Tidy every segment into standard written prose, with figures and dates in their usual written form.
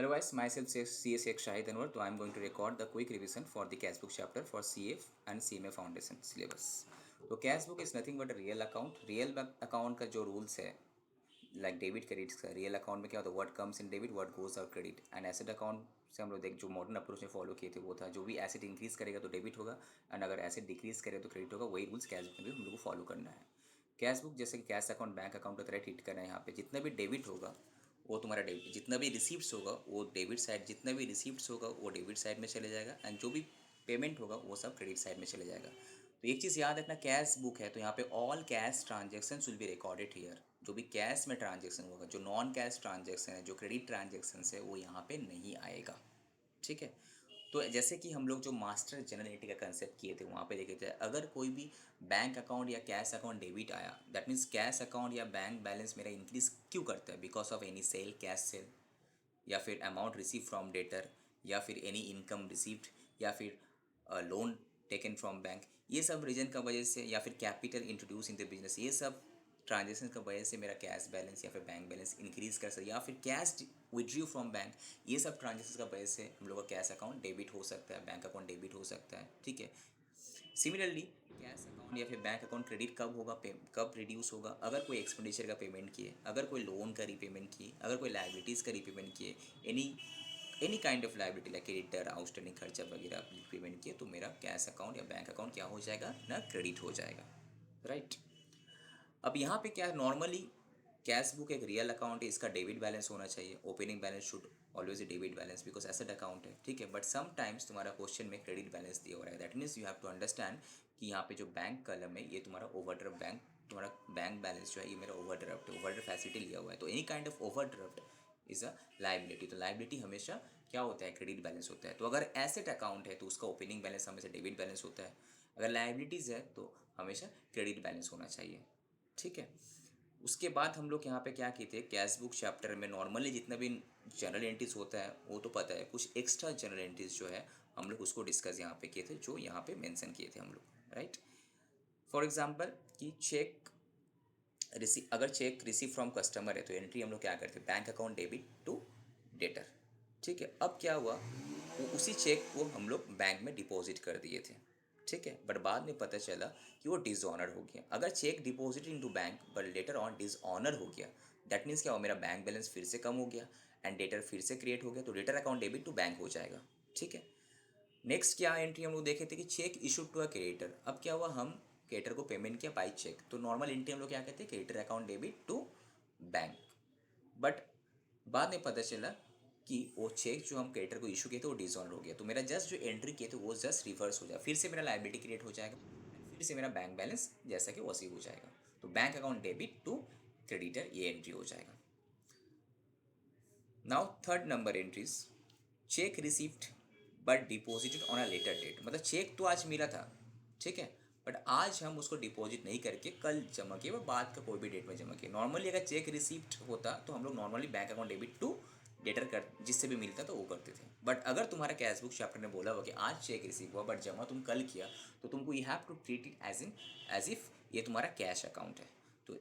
Hello guys, myself CA Sheikh Shahid Anwar. So I am going to record the quick revision for the cash book chapter for CA and CMA foundation syllabus. तो cash book is nothing but real account. Real account का जो rules है like debit credit का, real account में क्या होता है, what comes in debit what goes out credit. And asset account से हम लोग देख जो मॉडर्न अप्रोच में फॉलो किए थे वो था जो भी एसेट इंक्रीज करेगा तो डेबिट होगा एंड अगर एसेट डिक्रीज करेगा तो क्रेडिट होगा. वही रूल्स कैश बुक में भी हम लोग को फॉलो करना है. कैश बुक जैसे कि कैश अकाउंट बैंक अकाउंट की तरह ट्रीट करना है. यहाँ पे जितना भी डेबिट होगा वो तुम्हारा डेबिट, जितना भी रिसीप्ट्स होगा वो डेबिट साइड, जितना भी रिसीप्ट्स होगा वो डेबिट साइड में चले जाएगा एंड जो भी पेमेंट होगा वो सब क्रेडिट साइड में चले जाएगा. तो एक चीज़ याद रखना, कैश बुक है तो यहाँ पे all cash transaction will be recorded here. जो भी कैश में ट्रांजेक्शन होगा, जो नॉन कैश ट्रांजेक्शन है, जो क्रेडिट ट्रांजेक्शन है वो यहाँ पे नहीं आएगा. ठीक है. तो जैसे कि हम लोग जो मास्टर जनरल का कंसेप्ट किए थे वहाँ पे देखे थे, अगर कोई भी बैंक अकाउंट या कैश अकाउंट डेबिट आया दैट मीन्स कैश अकाउंट या बैंक बैलेंस मेरा इंक्रीज क्यों करता है, because of any sale, cash sale, या फिर अमाउंट रिसीव फ्रॉम डेटर, या फिर एनी इनकम रिसीव्ड, या फिर लोन टेकन फ्रॉम बैंक. ये सब रीजन का वजह से, या फिर capital introduce in the business, ये सब ट्रांजेक्शन का वजह से मेरा कैश बैलेंस या फिर बैंक बैलेंस इंक्रीज कर सकता है, या फिर कैश विड्रू फ्रॉम बैंक. ये सब ट्रांजेक्शन का वजह से हम लोग का कैश अकाउंट डेबिट हो सकता है, बैंक अकाउंट डेबिट हो सकता है. ठीक है. सिमिलरली कैश अकाउंट या फिर बैंक अकाउंट क्रेडिट कब होगा, कब रिड्यूस होगा, अगर कोई एक्सपेंडिचर का पेमेंट किए, अगर कोई लोन का रीपेमेंट किए, अगर कोई लाइबिलिटीज़ का रीपेमेंट किए, any kind of liability like creditor, outstanding खर्चा वगैरह पेमेंट किए तो मेरा कैश अकाउंट या बैंक अकाउंट क्या हो जाएगा ना, क्रेडिट हो जाएगा. राइट. अब यहाँ पे क्या नॉर्मली कैश बुक एक रियल अकाउंट है, इसका डेबिट बैलेंस होना चाहिए. Opening balance should always debit balance because asset account है. ठीक है. बट समटाइम्स तुम्हारा क्वेश्चन में क्रेडिट बैलेंस दिया हो रहा है, that means you have to understand कि यहाँ पे जो बैंक कलम है ये तुम्हारा ओवरड्राफ्ट बैंक, तुम्हारा बैंक बैलेंस जो है ये मेरा ओवरड्राफ्ट है, ओवरड्राफ्ट फैसिलिटी लिया हुआ है. तो any kind of overdraft is a liability. तो लाइबिलिटी हमेशा क्या होता है, क्रेडिट बैलेंस होता है. तो अगर एसेट अकाउंट है तो उसका ओपनिंग बैलेंस हमेशा डेबिट बैलेंस होता है. अगर लाइबिलिटीज़ है तो हमेशा क्रेडिट बैलेंस होना चाहिए. ठीक है. उसके बाद हम लोग यहाँ पे क्या किए थे, कैश बुक चैप्टर में नॉर्मली जितना भी जनरल एंट्रीज होता है वो तो पता है, कुछ एक्स्ट्रा जनरल एंट्रीज जो है हम लोग उसको डिस्कस यहाँ पे किए थे, जो यहाँ पे मेंशन किए थे हम लोग. राइट. फॉर एग्जांपल कि चेक रिसीव, अगर चेक रिसीव फ्रॉम कस्टमर है तो एंट्री हम लोग क्या करते हैं, bank account debit to debtor. ठीक है. अब क्या हुआ, उसी चेक को हम लोग बैंक में डिपॉजिट कर दिए थे. ठीक है. बट बाद में पता चला कि वो डिसऑनर हो गया. अगर cheque deposit into bank but later on dishonour हो गया, दैट मीन्स क्या हो, मेरा बैंक बैलेंस फिर से कम हो गया एंड डेटर फिर से क्रिएट हो गया, तो debtor account debit to bank हो जाएगा. ठीक है. नेक्स्ट क्या एंट्री हम लोग देखे थे कि cheque issued to a creditor. अब क्या हुआ, हम क्रेडिटर को पेमेंट किया बाई चेक, तो नॉर्मल एंट्री हम लोग क्या कहते हैं, creditor account debit to bank. But बाद में पता चला कि वो चेक जो हम क्रेडिटर को इशू किए थे वो डिसऑनर हो गया, तो मेरा जस्ट जो एंट्री किए थे वो जस्ट रिवर्स हो जाएगा, फिर से मेरा लाइबिलिटी क्रिएट हो जाएगा, फिर से मेरा बैंक बैलेंस जैसा कि वैसे ही हो जाएगा. तो bank account debit to creditor ये एंट्री हो जाएगा. Now third number entries, cheque received but deposited on a later date. मतलब चेक तो आज मिला था, ठीक है, बट आज हम उसको डिपॉजिट नहीं करके कल जमा किए, वो बाद का कोई भी डेट में जमा किए. नॉर्मली अगर चेक रिसीव्ड होता तो हम लोग normally bank account debit to debtor कर, जिससे भी मिलता तो वो करते थे. बट अगर तुम्हारा कैश बुक चैप्टर ने बोला हुआ कि आज चेक रिसीव हुआ बट जमा तुम कल किया, तो तुमको you have to treat it as if ये तुम्हारा कैश अकाउंट है. तो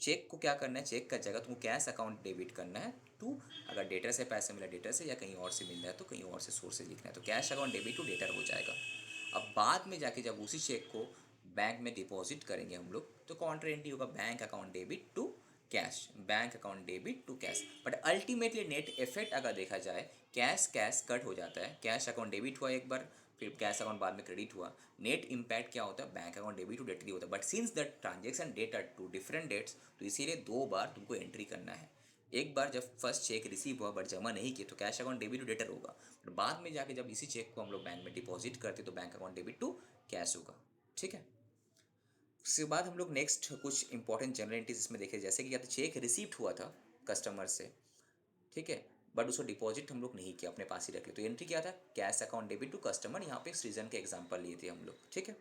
चेक को क्या करना है, चेक का जगह तुमको कैश अकाउंट डेबिट करना है टू, अगर डेटर से पैसे मिला डेटर से, या कहीं और से मिल रहा है तो कहीं और से सोर्स से लिखना है, तो cash account debit to debtor हो जाएगा. अब बाद में जाके जब उसी चेक को बैंक में डिपॉजिट करेंगे हम लोग तो काउंटर एंट्री होगा bank account debit to cash, bank account debit to cash. But ultimately net effect अगर देखा जाए, कैश कैश कट हो जाता है, कैश अकाउंट डेबिट हुआ एक बार, फिर कैश अकाउंट बाद में क्रेडिट हुआ, नेट इम्पैक्ट क्या होता है, bank account debit to date ही होता है. But since the transaction date are two different dates, तो इसीलिए दो बार तुमको एंट्री करना है. एक बार जब फर्स्ट चेक रिसीव हुआ बट जमा नहीं किया तो cash account debit to debtor होगा, बट बाद में जाके जब इसी चेक को हम लोग बैंक में डिपॉजिट करते तो bank account debit to cash होगा. ठीक है. उसके बाद हम लोग नेक्स्ट कुछ इंपॉर्टेंट जनरल एंट्रीज इसमें देखे, जैसे कि क्या था, चेक रिसीव्ड हुआ था कस्टमर से, ठीक है, बट उसको डिपॉजिट हम लोग नहीं किया, अपने पास ही रख लिया, तो एंट्री क्या था, cash account debit to customer. यहाँ पे सीजन के एग्जांपल लिए थे हम लोग. ठीक है.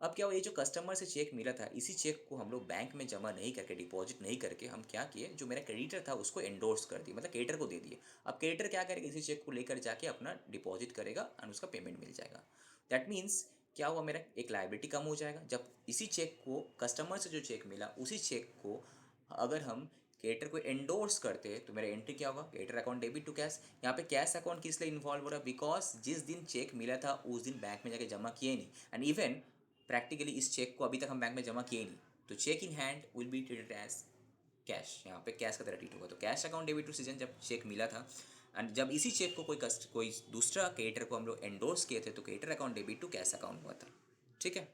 अब क्या हुआ, ये जो कस्टमर से चेक मिला था इसी चेक को हम लोग बैंक में जमा नहीं करके, डिपॉजिट नहीं करके, हम क्या किए, जो मेरा क्रेडिटर था उसको एंडोर्स कर दिया, मतलब क्रेडिटर को दे दिए. अब क्रेडिटर क्या करेगा, इसी चेक को लेकर जाके अपना डिपॉजिट करेगा और उसका पेमेंट मिल जाएगा. दैट मीन्स क्या हुआ, मेरा एक लायबिलिटी कम हो जाएगा. जब इसी चेक को, कस्टमर से जो चेक मिला उसी चेक को अगर हम क्रिएटर को एंडोर्स करते हैं तो मेरा एंट्री क्या होगा, creditor account debit to cash. यहाँ पे कैश अकाउंट किस लिए इन्वॉल्व हो रहा है, बिकॉज जिस दिन चेक मिला था उस दिन बैंक में जाके जमा किए नहीं, एंड इवन प्रैक्टिकली इस चेक को अभी तक हम बैंक में जमा किए नहीं, तो cheque in hand will be treated as cash, यहाँ पे कैश का तरह ट्रीट होगा। तो cash account debit to season जब चेक मिला था, एंड जब इसी चेक को कोई दूसरा क्रिएटर को हम लोग एंडोर्स किए थे तो creditor account debit to cash account हुआ था। ठीक है,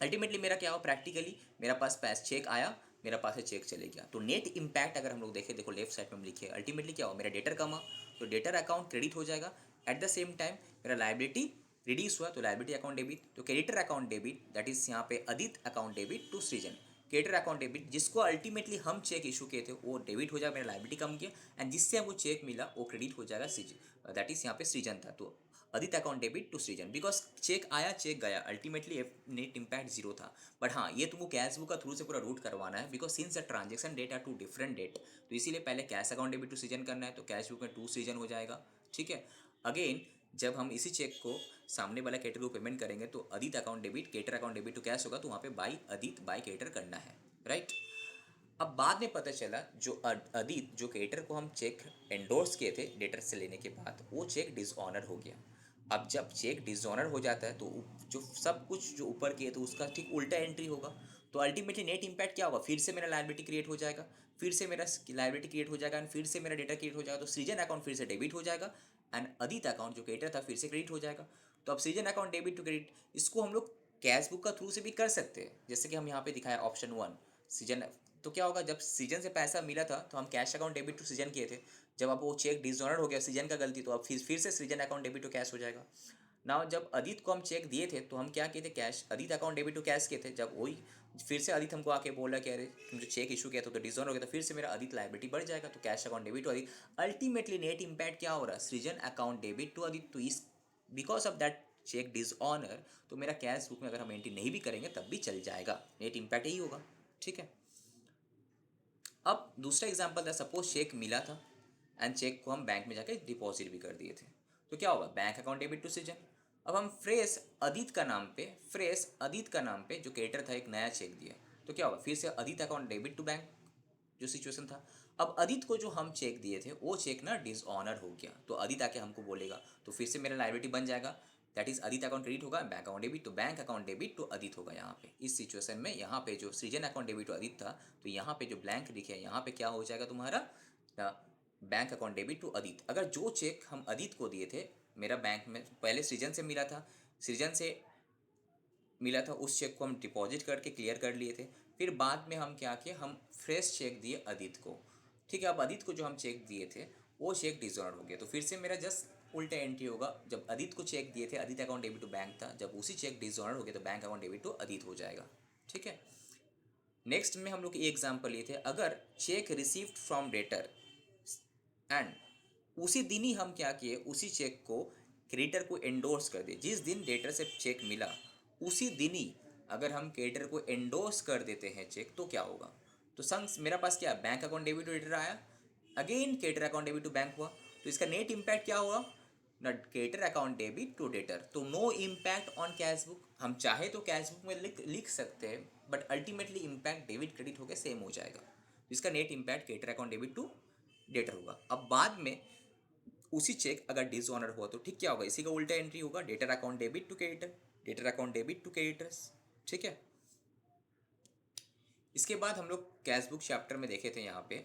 अल्टीमेटली मेरा क्या हुआ, प्रैक्टिकली मेरा पास पैस चेक आया, मेरा पास से चेक चले गया। तो नेट इम्पैक्ट अगर हम लोग देखें, देखो लेफ्ट साइड में हम लिखे अल्टीमेटली क्या हुआ, मेरा डेटर कमा तो डेटर अकाउंट क्रेडिट हो जाएगा। एट द सेम टाइम मेरा लाइबिलिटी रिड्यूस हुआ तो लाइबिलिटी अकाउंट डेबिट, तो creditor account debit that is यहाँ पे अदित अकाउंट डेबिट टू सृजन। क्रेडिटर अकाउंट डेबिट जिसको अल्टीमेटली हम चेक इशू किए थे वो डेबिट हो जाएगा, मेरा लाइबिलिटी कम किया, एंड जिससे हमको चेक मिला वो क्रेडिट हो जाएगा सृजन, दैट इज यहाँ पे सृजन था। तो अदित अकाउंट डेबिट टू सृजन, बिकॉज चेक आया चेक गया, अल्टीमेटली नेट इम्पैक्ट जीरो था। बट हाँ, ये तुमको कैश बुक का थ्रू से पूरा रूट करवाना है, because since the transaction date are two different date, तो इसीलिए पहले कैश अकाउंट डेबिट टू सृजन करना है, तो कैश बुक में टू सृजन हो जाएगा। ठीक है, अगेन जब हम इसी चेक को सामने वाला कैटर को पेमेंट करेंगे तो अदित अकाउंट डेबिट कैटर अकाउंट डेबिट टू कैश होगा, तो वहाँ पे बाई अदित बाई कैटर करना है, राइट। अब बाद में पता चला जो अदित जो क्रिएटर को हम चेक एंडोर्स किए थे डेटर से लेने के बाद, वो चेक डिसऑनर हो गया। अब जब चेक डिसऑनर हो जाता है तो जो सब कुछ जो ऊपर किए तो उसका ठीक उल्टा एंट्री होगा। तो अल्टीमेटली नेट इम्पैक्ट क्या होगा, फिर से मेरा लायबिलिटी क्रिएट हो जाएगा, फिर से मेरा लायबिलिटी क्रिएट हो जाएगा, एंड फिर से मेरा डेटा क्रिएट हो जाएगा। तो सृजन अकाउंट फिर से डेबिट हो जाएगा, एंड अदित अकाउंट जो क्रिएटर था फिर से क्रेडिट हो जाएगा। तो अब सृजन अकाउंट डेबिट टू क्रेडिट, इसको हम लोग कैश बुक का थ्रू से भी कर सकते हैं, जैसे कि हम यहाँ पे दिखाया ऑप्शन 1 सीजन। तो क्या होगा, जब सीजन से पैसा मिला था तो हम cash account debit to season किए थे, जब अब वो चेक डिसऑनर हो गया सीजन का गलती, तो अब फिर से season account debit to cash हो जाएगा। नाउ जब अदित को हम चेक दिए थे तो हम क्या किए थे, कैश अदित अकाउंट डेबिट टू कैश किए थे। जब वही फिर से अदित हमको आके बोला कि अरे तुम जो चेक इशू किया था तो डिसऑनर हो गया, तो फिर से मेरा अदित लाइबिलिटी बढ़ जाएगा, तो कैश अकाउंट डेबिट टू अदित। अल्टीमेटली नेट इम्पैक्ट क्या हो रहा है, सृजन अकाउंट डेबिट टू अदित, तो इस because of that cheque dishonour, तो मेरा कैश बुक में अगर हम एंट्री नहीं भी करेंगे तब भी चल जाएगा, नेट इम्पैक्ट यही होगा। ठीक है, अब दूसरा एग्जांपल था, सपोज चेक मिला था एंड चेक को हम बैंक में जाके डिपॉजिट भी कर दिए थे, तो क्या होगा, बैंक अकाउंट डेबिट टू सृजन। अब हम फ्रेश अदित का नाम पे जो क्रेडिटर था एक नया चेक दिया, तो क्या होगा, फिर से Adit account debit to bank जो सिचुएशन था। अब अदित को जो हम चेक दिए थे वो चेक ना डिसऑनर हो गया, तो अदित आके हमको बोलेगा, तो फिर से मेरा लायबिलिटी बन जाएगा, that is Adit account credit होगा, बैंक अकाउंट डेबिट, तो bank account debit to Adit होगा। यहाँ पे इस सिचुएशन में यहाँ पे जो सृजन अकाउंट डेबिट टू अदित था, तो यहाँ पे जो ब्लैंक लिखे यहाँ पे क्या हो जाएगा तुम्हारा, bank account debit to Adit. अगर जो चेक हम अदित को दिए थे, मेरा बैंक में पहले सृजन से मिला था, सृजन से मिला था, उस चेक को हम डिपॉजिट करके क्लियर कर लिए थे, फिर बाद में हम क्या किए, हम फ्रेश चेक दिए अदित को। ठीक है, अब अदित को जो हम चेक दिए थे वो चेक डिसऑनर हो गया, तो फिर से मेरा जस्ट उल्टा एंट्री होगा, जब अदित को चेक दिए थे Adit account debit to bank था, जब उसी चेक डिसऑनर हो गया तो bank account debit to Adit हो जाएगा। ठीक है, नेक्स्ट में हम लोग ये एग्जाम्पल लिए थे, अगर check received from debtor and उसी दिन ही हम क्या किए, उसी चेक को क्रेडिटर को एंडोर्स कर दिए, जिस दिन डेटर से चेक मिला उसी दिन ही अगर हम क्रेडिटर को एंडोर्स कर देते हैं चेक, तो क्या होगा, तो संग मेरा पास क्या, bank account debit to debtor आया, again creditor account debit to bank हुआ, तो इसका नेट इम्पैक्ट क्या हुआ, ना creditor account debit to debtor, तो no impact on cash book. हम चाहे तो कैश बुक में लिख सकते हैं, but ultimately impact debit credit होकर सेम हो जाएगा, इसका net impact creditor account debit to debtor होगा। अब बाद में उसी चेक अगर डिसऑनर हुआ तो ठीक क्या होगा, इसी का उल्टा एंट्री होगा, debtor account debit to creditor, debtor account debit to creditors. ठीक है, इसके बाद हम लोग कैश बुक चैप्टर में देखे थे, यहाँ पे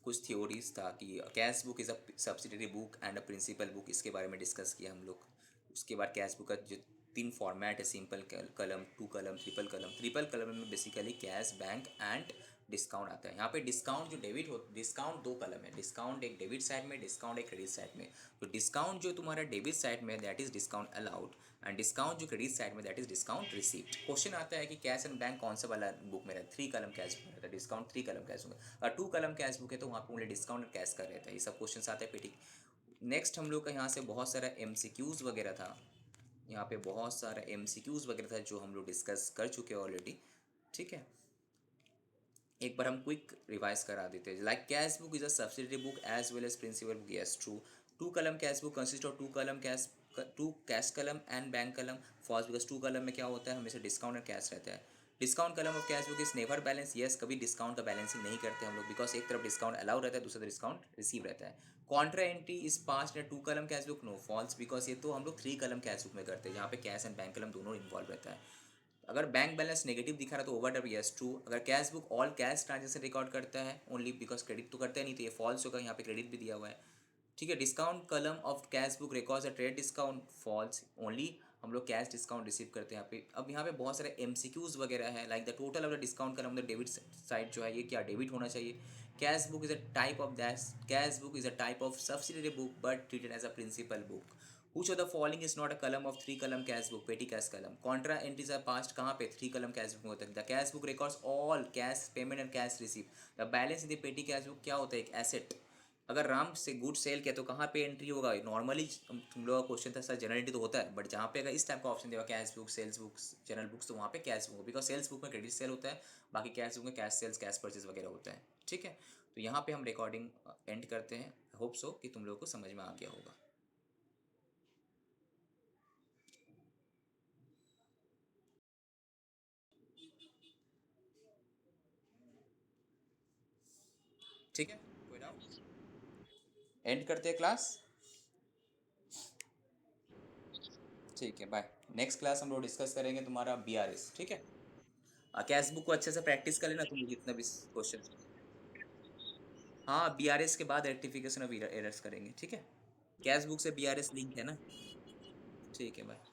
कुछ थ्योरीज था कि cash book is a subsidiary book and a principal book, इसके बारे में डिस्कस किया हम लोग। उसके बाद कैश बुक का जो 3 फॉर्मेट है, सिंपल कलम, 2 कलम, ट्रिपल कलम में basically cash bank and discount आता है। यहाँ पे डिस्काउंट जो डेबिट हो, डिस्काउंट 2 कलम है, डिस्काउंट एक डेबिट साइड में, डिस्काउंट एक क्रेडिट साइड में। तो डिस्काउंट जो तुम्हारा डेबिट साइड में that is discount allowed, and discount जो क्रेडिट साइड में that is discount received. Question आता है कि कैश एंड बैंक कौन सा वाला बुक में रहता है, 3 कलम कैश बुक रहता है, डिस्काउंट 3 कलम कैश बुक, और 2 कलम कैश बुक है तो वहाँ पर ओनली डिस्काउंट और कैश का रहता है। ये सब क्वेश्चन आते हैं पीटी। नेक्स्ट हम लोग का यहाँ से बहुत सारा MCQs वगैरह था, यहाँ पे बहुत सारा MCQs वगैरह था जो हम लोग डिस्कस कर चुके हैं ऑलरेडी। ठीक है, एक बार हम क्विक रिवाइज करा देते हैं। Like cash book is a subsidiary book as well as principal book, yes true. 2 column cash book consist of 2 cash column and bank column, first because 2 column में क्या होता है, हमेशा डिस्काउंट और कैश रहता है। Discount column of cash book is never balance. Yes, कभी discount का बैलेंसिंग नहीं करते हम लोग, बिकॉज एक तरफ डिस्काउंट अलाउ रहता है, दूसरा डिस्काउंट रिसीव रहता है। कॉन्ट्रा एंट्री इज पास्ट या 2 column cash book, no false, because ये तो हम लोग 3 कलम कैश बुक में करते हैं, जहाँ पे कैश एंड बैंक कलम दोनों इन्वॉल्व रहता है। अगर बैंक बैलेंस नेगेटिव दिखा रहा है तो ओवरड्राफ्ट यस ट्रू। अगर cash book all cash transaction record करता है ओनली, बिकॉज क्रेडिट तो करता है नहीं, तो ये फॉल्स होगा, यहाँ पे क्रेडिट भी दिया हुआ है। ठीक है, discount column of cash book records a trade discount, false, only हम लोग कैश डिस्काउंट रिसीव करते हैं यहाँ पे। अब यहाँ पे बहुत सारे एमसीक्यूज वगैरह है, like the total of the discount column the debit side जो है, ये क्या डेबिट होना चाहिए। Cash book is a type of that, cash book is a type of subsidiary book but treated as a principal book. Which of the following is not a column of 3 column cash book, petty cash column? Contra entries are passed कहाँ पे 3 column cash book में होता है। The cash book records all cash payment and cash receipt. The balance in the petty cash book क्या होता है, एक asset. अगर राम से गुड सेल किया तो कहाँ पे एंट्री होगा, नॉर्मली तुम लोगों का क्वेश्चन था सर जनरलिटी तो होता है, बट जहाँ पे अगर इस टाइप का ऑप्शन देगा cash book sales books journal books, तो वहाँ पे cash book, because sales book में क्रेडिट सेल होता है, बाकी कैश बुक में कैश सेल्स कैश परचेज वगैरह होता है। ठीक है, तो यहाँ पे हम रिकॉर्डिंग एंड करते हैं। होप सो कि तुम लोगों को समझ में आ गया होगा। ठीक है, कोई डाउट? एंड करते हैं क्लास। ठीक है, बाय। नेक्स्ट क्लास हम लोग डिस्कस करेंगे तुम्हारा बीआरएस। ठीक है, कैश बुक को अच्छे से प्रैक्टिस कर लेना तुम जितना भी क्वेश्चन। हाँ, बीआरएस के बाद रेक्टिफिकेशन ऑफ एरर्स करेंगे। ठीक है, कैश बुक से बीआरएस लिंक है ना। ठीक है, बाय।